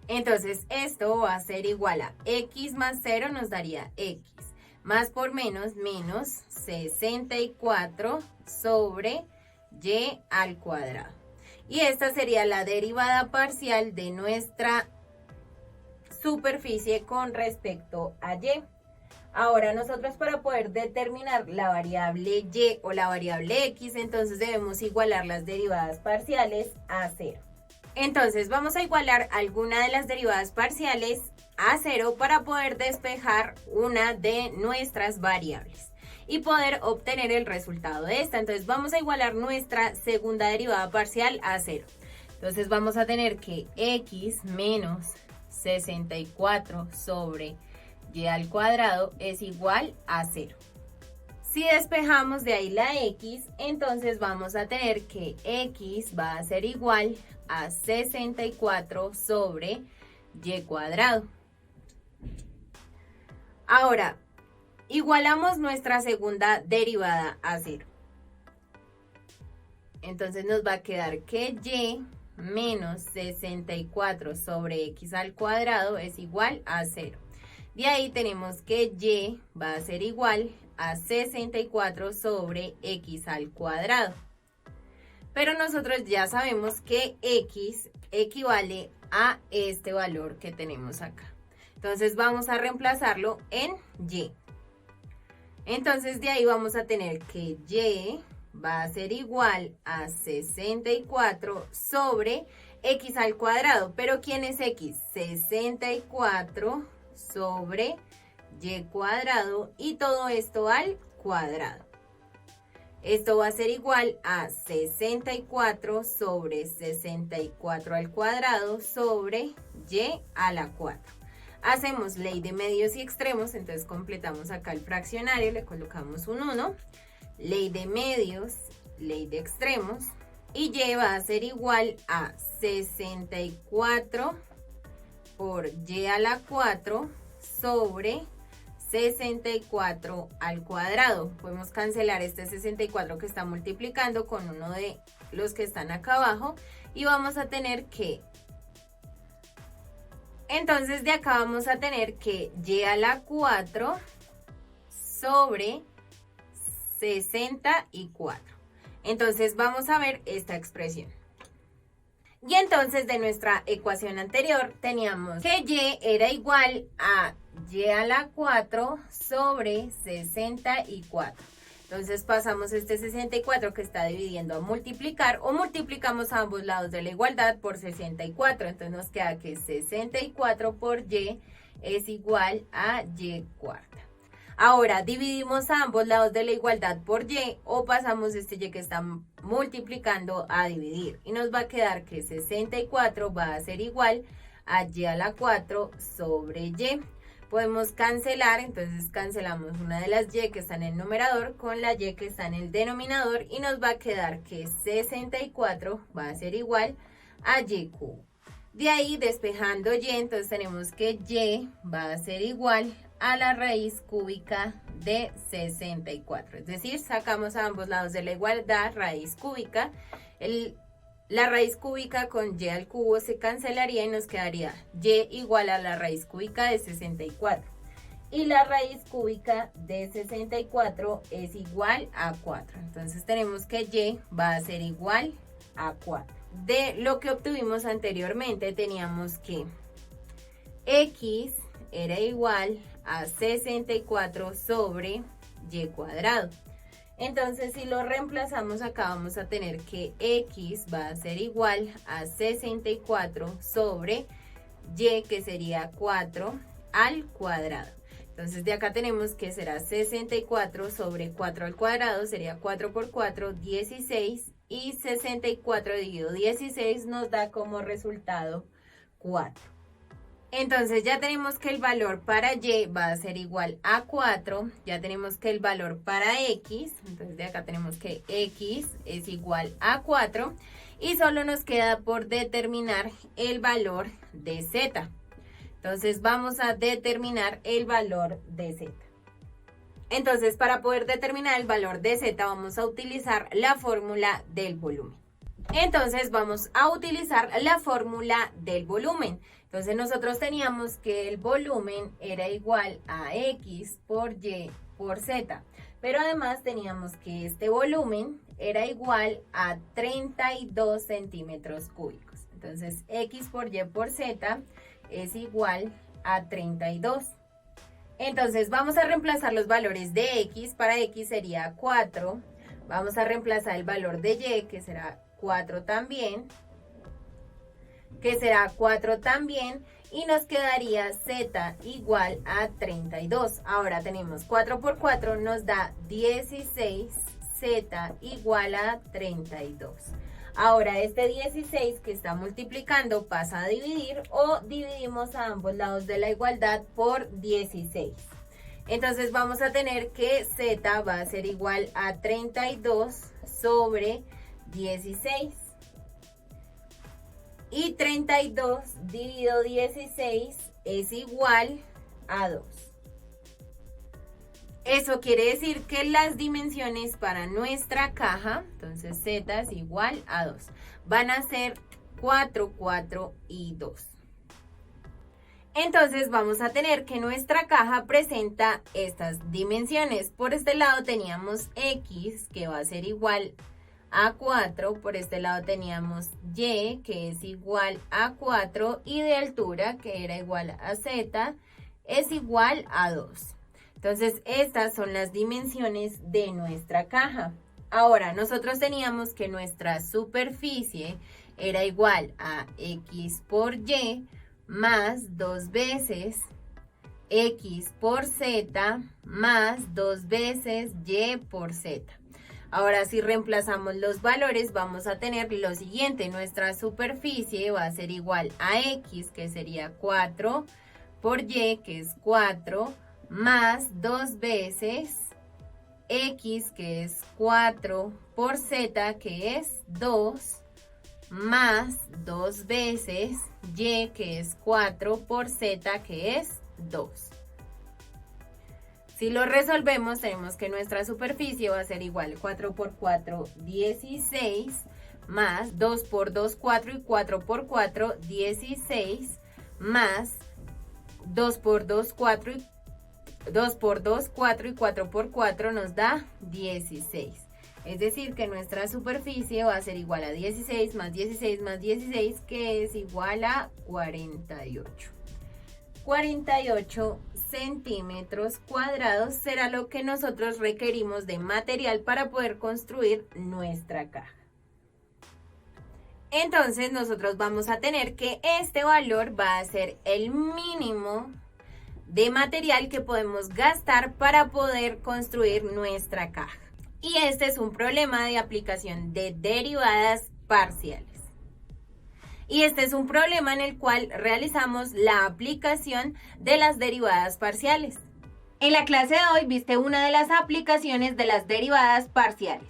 Entonces esto va a ser igual a x más 0 nos daría x. Más por menos 64 sobre y al cuadrado. Y esta sería la derivada parcial de nuestra superficie con respecto a y. Ahora nosotros para poder determinar la variable y o la variable x, entonces debemos igualar las derivadas parciales a 0. Entonces vamos a igualar alguna de las derivadas parciales a 0 para poder despejar una de nuestras variables y poder obtener el resultado de esta. Entonces vamos a igualar nuestra segunda derivada parcial a 0. Entonces vamos a tener que x menos 64 sobre y al cuadrado es igual a 0. Si despejamos de ahí la x, entonces vamos a tener que x va a ser igual a 64 sobre y cuadrado. Ahora, igualamos nuestra segunda derivada a 0. Entonces nos va a quedar que y menos 64 sobre x al cuadrado es igual a 0. De ahí tenemos que y va a ser igual a 64 sobre x al cuadrado. Pero nosotros ya sabemos que x equivale a este valor que tenemos acá. Entonces vamos a reemplazarlo en y. Entonces de ahí vamos a tener que y va a ser igual a 64 sobre x al cuadrado. ¿Pero quién es x? 64 sobre y cuadrado y todo esto al cuadrado. Esto va a ser igual a 64 sobre 64 al cuadrado sobre y a la 4. Hacemos ley de medios y extremos, entonces completamos acá el fraccionario, le colocamos un 1. Ley de medios, ley de extremos, y y va a ser igual a 64 por y a la 4 sobre 64 al cuadrado. Podemos cancelar este 64 que está multiplicando con uno de los que están acá abajo y vamos a tener que, entonces de acá vamos a tener que y a la 4 sobre 64. Entonces vamos a ver esta expresión. Y entonces de nuestra ecuación anterior teníamos que y era igual a y a la 4 sobre 64. Entonces pasamos este 64 que está dividiendo a multiplicar o multiplicamos a ambos lados de la igualdad por 64. Entonces nos queda que 64 por y es igual a y cuarta. Ahora dividimos a ambos lados de la igualdad por y o pasamos este y que está multiplicando a dividir y nos va a quedar que 64 va a ser igual a y a la 4 sobre y. Podemos cancelar, entonces cancelamos una de las y que está en el numerador con la y que está en el denominador y nos va a quedar que 64 va a ser igual a y cubo. De ahí despejando y, entonces tenemos que y va a ser igual a la raíz cúbica de 64. Es decir, sacamos a ambos lados de la igualdad raíz cúbica. La raíz cúbica con y al cubo se cancelaría y nos quedaría y igual a la raíz cúbica de 64. Y la raíz cúbica de 64 es igual a 4. Entonces tenemos que y va a ser igual a 4. De lo que obtuvimos anteriormente teníamos que x era igual a 64 sobre y cuadrado. Entonces si lo reemplazamos acá vamos a tener que x va a ser igual a 64 sobre y que sería 4 al cuadrado. Entonces de acá tenemos que será 64 sobre 4 al cuadrado, sería 4 por 4, 16 y 64 dividido 16 nos da como resultado 4. Entonces ya tenemos que el valor para y va a ser igual a 4, ya tenemos que el valor para x, entonces de acá tenemos que x es igual a 4 y solo nos queda por determinar el valor de z. Entonces vamos a determinar el valor de z. Entonces para poder determinar el valor de z vamos a utilizar la fórmula del volumen. Entonces vamos a utilizar la fórmula del volumen. Entonces nosotros teníamos que el volumen era igual a X por Y por Z. Pero además teníamos que este volumen era igual a 32 centímetros cúbicos. Entonces X por Y por Z es igual a 32. Entonces vamos a reemplazar los valores de X. Para X sería 4. Vamos a reemplazar el valor de Y, que será 4 también. Y nos quedaría Z igual a 32. Ahora tenemos 4 por 4 nos da 16, Z igual a 32. Ahora este 16 que está multiplicando pasa a dividir o dividimos a ambos lados de la igualdad por 16. Entonces vamos a tener que Z va a ser igual a 32 sobre 16. Y 32 dividido 16 es igual a 2. Eso quiere decir que las dimensiones para nuestra caja, entonces Z es igual a 2, van a ser 4, 4 y 2. Entonces vamos a tener que nuestra caja presenta estas dimensiones. Por este lado teníamos X, que va a ser igual a 4, por este lado teníamos Y, que es igual a 4, y de altura, que era igual a Z, es igual a 2. Entonces, estas son las dimensiones de nuestra caja. Ahora, nosotros teníamos que nuestra superficie era igual a X por Y más 2 veces X por Z más 2 veces Y por Z. Ahora, si reemplazamos los valores, vamos a tener lo siguiente. Nuestra superficie va a ser igual a X, que sería 4, por Y, que es 4, más 2 veces X, que es 4, por Z, que es 2, más 2 veces Y, que es 4, por Z, que es 2. Si lo resolvemos, tenemos que nuestra superficie va a ser igual a 4 por 4, 16, más 2 por 2, 4 y 4 por 4, 16, más 2 por 2, 4 y 2 por 2, 4 y 4 por 4 nos da 16. Es decir, que nuestra superficie va a ser igual a 16 más 16 más 16, que es igual a 48. 48 centímetros cuadrados será lo que nosotros requerimos de material para poder construir nuestra caja. Entonces nosotros vamos a tener que este valor va a ser el mínimo de material que podemos gastar para poder construir nuestra caja. Y este es un problema de aplicación de derivadas parciales. Y este es un problema en el cual realizamos la aplicación de las derivadas parciales. En la clase de hoy viste una de las aplicaciones de las derivadas parciales.